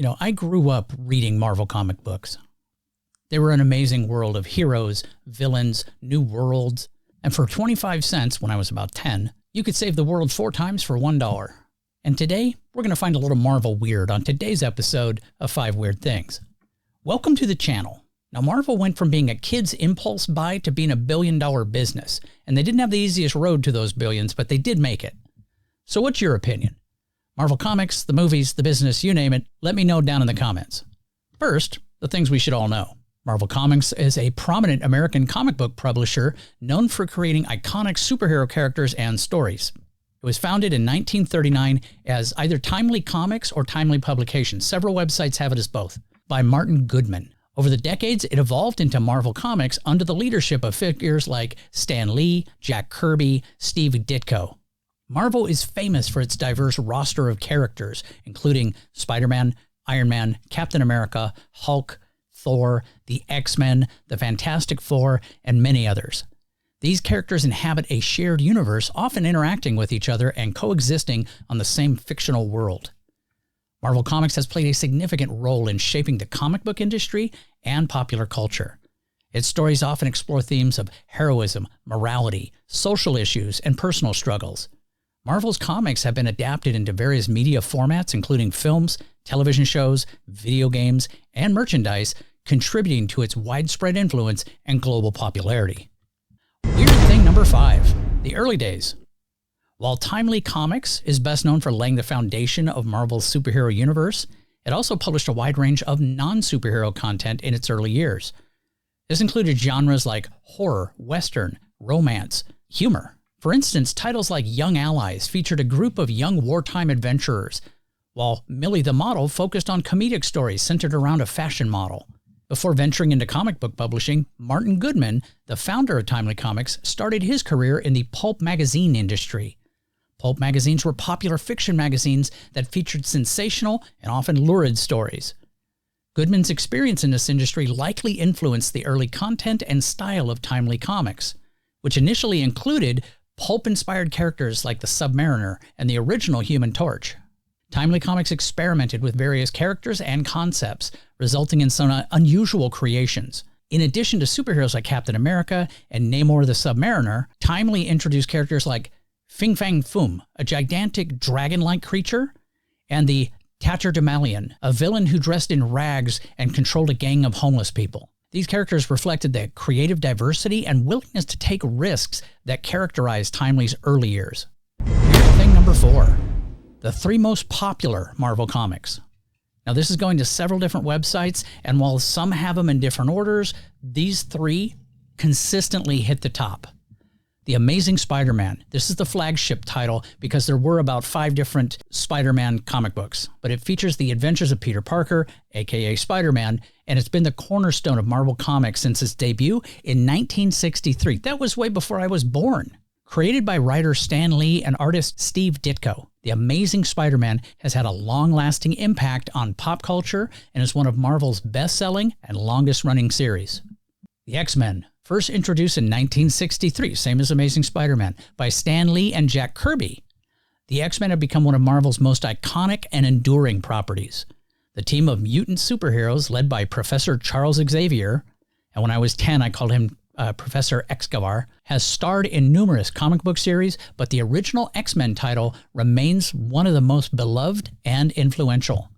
I grew up reading Marvel comic books. They were an amazing world of heroes, villains, new worlds, and for 25 cents when I was about 10, you could save the world 4 times for $1. And today, we're going to find a little Marvel weird on today's episode of 5 Weird Things. Welcome to the channel. Now, Marvel went from being a kid's impulse buy to being a billion-dollar business, and they didn't have the easiest road to those billions, but they did make it. So what's your opinion? Marvel Comics, the movies, the business, you name it, let me know down in the comments. First, the things we should all know. Marvel Comics is a prominent American comic book publisher known for creating iconic superhero characters and stories. It was founded in 1939 as either Timely Comics or Timely Publications. Several websites have it as both, by Martin Goodman. Over the decades, it evolved into Marvel Comics under the leadership of figures like Stan Lee, Jack Kirby, Steve Ditko. Marvel is famous for its diverse roster of characters, including Spider-Man, Iron Man, Captain America, Hulk, Thor, the X-Men, the Fantastic Four, and many others. These characters inhabit a shared universe, often interacting with each other and coexisting on the same fictional world. Marvel Comics has played a significant role in shaping the comic book industry and popular culture. Its stories often explore themes of heroism, morality, social issues, and personal struggles. Marvel's comics have been adapted into various media formats, including films, television shows, video games, and merchandise, contributing to its widespread influence and global popularity. Weird thing number 5, the early days. While Timely Comics is best known for laying the foundation of Marvel's superhero universe, it also published a wide range of non-superhero content in its early years. This included genres like horror, western, romance, humor. For instance, titles like Young Allies featured a group of young wartime adventurers, while Millie the Model focused on comedic stories centered around a fashion model. Before venturing into comic book publishing, Martin Goodman, the founder of Timely Comics, started his career in the pulp magazine industry. Pulp magazines were popular fiction magazines that featured sensational and often lurid stories. Goodman's experience in this industry likely influenced the early content and style of Timely Comics, which initially included pulp-inspired characters like the Submariner and the original Human Torch. Timely Comics experimented with various characters and concepts, resulting in some unusual creations. In addition to superheroes like Captain America and Namor the Submariner, Timely introduced characters like Fing Fang Foom, a gigantic dragon-like creature, and the Tatterdemalion, a villain who dressed in rags and controlled a gang of homeless people. These characters reflected the creative diversity and willingness to take risks that characterized Timely's early years. Weird thing number 4, the 3 most popular Marvel comics. Now, this is going to several different websites, and while some have them in different orders, these 3 consistently hit the top. The Amazing Spider-Man. This is the flagship title because there were about 5 different Spider-Man comic books, but it features the adventures of Peter Parker, aka Spider-Man, and it's been the cornerstone of Marvel Comics since its debut in 1963. That was way before I was born. Created by writer Stan Lee and artist Steve Ditko, The Amazing Spider-Man has had a long-lasting impact on pop culture and is one of Marvel's best-selling and longest-running series. The X-Men. First introduced in 1963, same as Amazing Spider-Man, by Stan Lee and Jack Kirby, the X-Men have become one of Marvel's most iconic and enduring properties. The team of mutant superheroes led by Professor Charles Xavier, and when I was 10 I called him Professor Excavar, has starred in numerous comic book series, but the original X-Men title remains one of the most beloved and influential.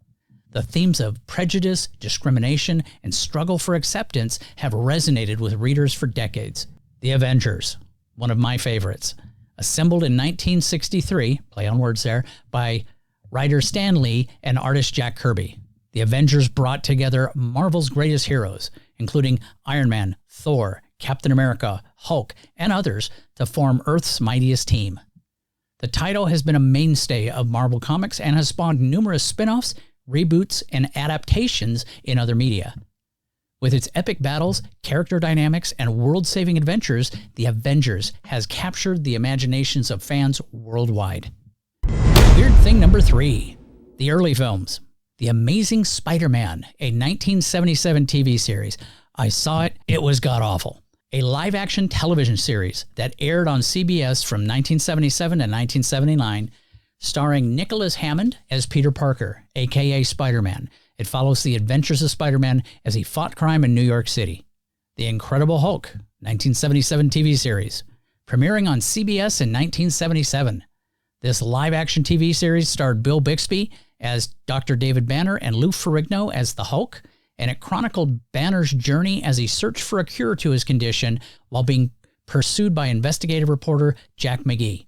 The themes of prejudice, discrimination, and struggle for acceptance have resonated with readers for decades. The Avengers, one of my favorites. Assembled in 1963, play on words there, by writer Stan Lee and artist Jack Kirby. The Avengers brought together Marvel's greatest heroes, including Iron Man, Thor, Captain America, Hulk, and others, to form Earth's mightiest team. The title has been a mainstay of Marvel Comics and has spawned numerous spin-offs, reboots, and adaptations in other media. With its epic battles, character dynamics, and world-saving adventures, The Avengers has captured the imaginations of fans worldwide. Weird thing number 3, the early films. The Amazing Spider-Man, a 1977 TV series. I saw it, it was god-awful. A live-action television series that aired on CBS from 1977 to 1979, starring Nicholas Hammond as Peter Parker, aka Spider-Man. It follows the adventures of Spider-Man as he fought crime in New York City. The Incredible Hulk, 1977 TV series, premiering on CBS in 1977. This live-action TV series starred Bill Bixby as Dr. David Banner and Lou Ferrigno as the Hulk, and it chronicled Banner's journey as he searched for a cure to his condition while being pursued by investigative reporter Jack McGee.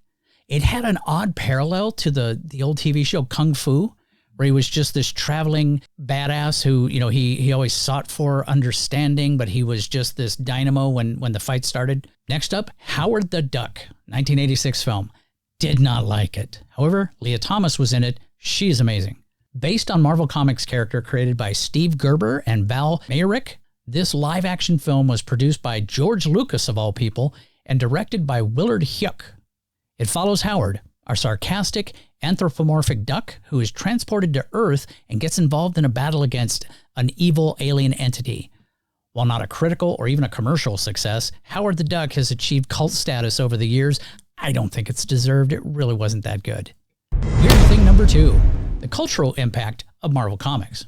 It had an odd parallel to the old TV show Kung Fu, where he was just this traveling badass who, he always sought for understanding, but he was just this dynamo when the fight started. Next up, Howard the Duck, 1986 film. Did not like it. However, Leah Thomas was in it. She's amazing. Based on Marvel Comics character created by Steve Gerber and Val Mayerick, this live-action film was produced by George Lucas, of all people, and directed by Willard Huyck. It follows Howard, a sarcastic, anthropomorphic duck who is transported to Earth and gets involved in a battle against an evil alien entity. While not a critical or even a commercial success, Howard the Duck has achieved cult status over the years. I don't think it's deserved. It really wasn't that good. Weird thing number 2, the cultural impact of Marvel Comics.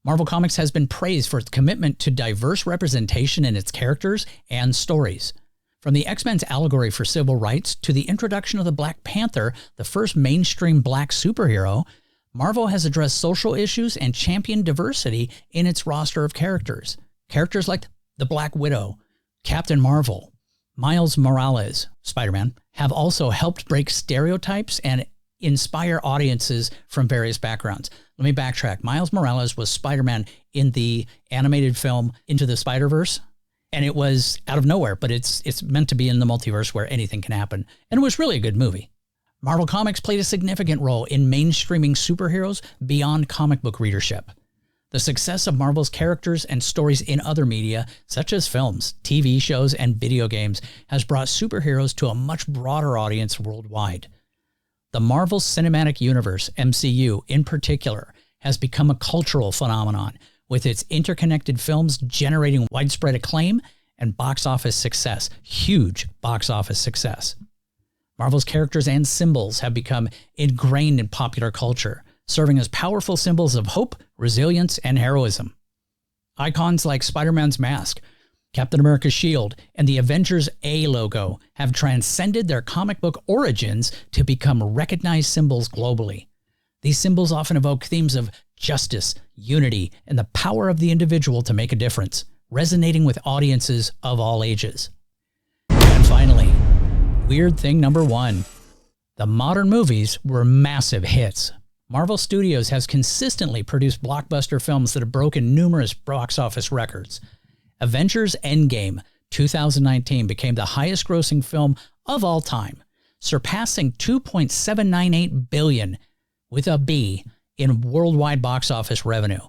Marvel Comics has been praised for its commitment to diverse representation in its characters and stories. From the X-Men's allegory for civil rights to the introduction of the Black Panther, the first mainstream black superhero, Marvel has addressed social issues and championed diversity in its roster of characters. Characters like the Black Widow, Captain Marvel, Miles Morales, Spider-Man, have also helped break stereotypes and inspire audiences from various backgrounds. Let me backtrack. Miles Morales was Spider-Man in the animated film Into the Spider-Verse. And it was out of nowhere, but it's meant to be in the multiverse where anything can happen. And it was really a good movie. Marvel Comics played a significant role in mainstreaming superheroes beyond comic book readership. The success of Marvel's characters and stories in other media, such as films, TV shows, and video games, has brought superheroes to a much broader audience worldwide. The Marvel Cinematic Universe, MCU in particular, has become a cultural phenomenon, with its interconnected films generating widespread acclaim and box office success, huge box office success. Marvel's characters and symbols have become ingrained in popular culture, serving as powerful symbols of hope, resilience, and heroism. Icons like Spider-Man's mask, Captain America's shield, and the Avengers A logo have transcended their comic book origins to become recognized symbols globally. These symbols often evoke themes of justice, unity, and the power of the individual to make a difference, resonating with audiences of all ages. And finally, weird thing number 1. The modern movies were massive hits. Marvel Studios has consistently produced blockbuster films that have broken numerous box office records. Avengers Endgame 2019 became the highest-grossing film of all time, surpassing $2.798 billion with a B in worldwide box office revenue.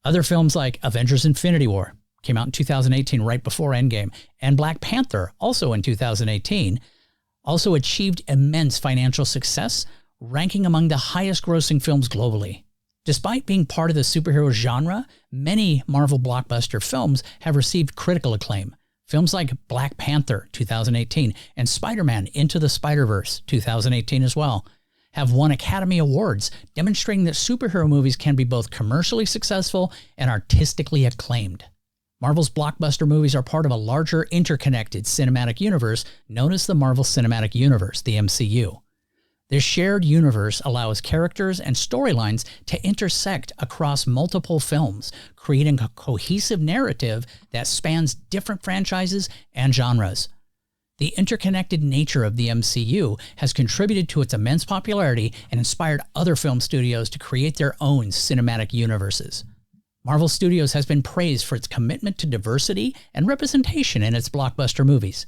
Other films like Avengers Infinity War came out in 2018, right before Endgame, and Black Panther, also in 2018, also achieved immense financial success, ranking among the highest-grossing films globally. Despite being part of the superhero genre, many Marvel blockbuster films have received critical acclaim. Films like Black Panther 2018 and Spider-Man Into the Spider-Verse 2018 as well have won Academy Awards, demonstrating that superhero movies can be both commercially successful and artistically acclaimed. Marvel's blockbuster movies are part of a larger interconnected cinematic universe known as the Marvel Cinematic Universe, the MCU. This shared universe allows characters and storylines to intersect across multiple films, creating a cohesive narrative that spans different franchises and genres. The interconnected nature of the MCU has contributed to its immense popularity and inspired other film studios to create their own cinematic universes. Marvel Studios has been praised for its commitment to diversity and representation in its blockbuster movies.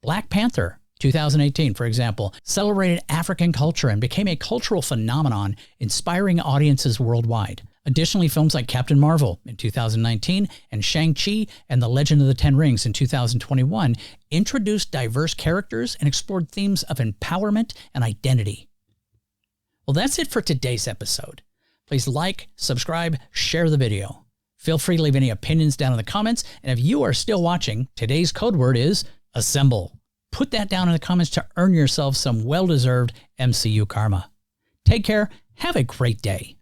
Black Panther 2018, for example, celebrated African culture and became a cultural phenomenon, inspiring audiences worldwide. Additionally, films like Captain Marvel in 2019 and Shang-Chi and The Legend of the Ten Rings in 2021 introduced diverse characters and explored themes of empowerment and identity. Well, that's it for today's episode. Please like, subscribe, share the video. Feel free to leave any opinions down in the comments, and if you are still watching, today's code word is assemble. Put that down in the comments to earn yourself some well-deserved MCU karma. Take care. Have a great day.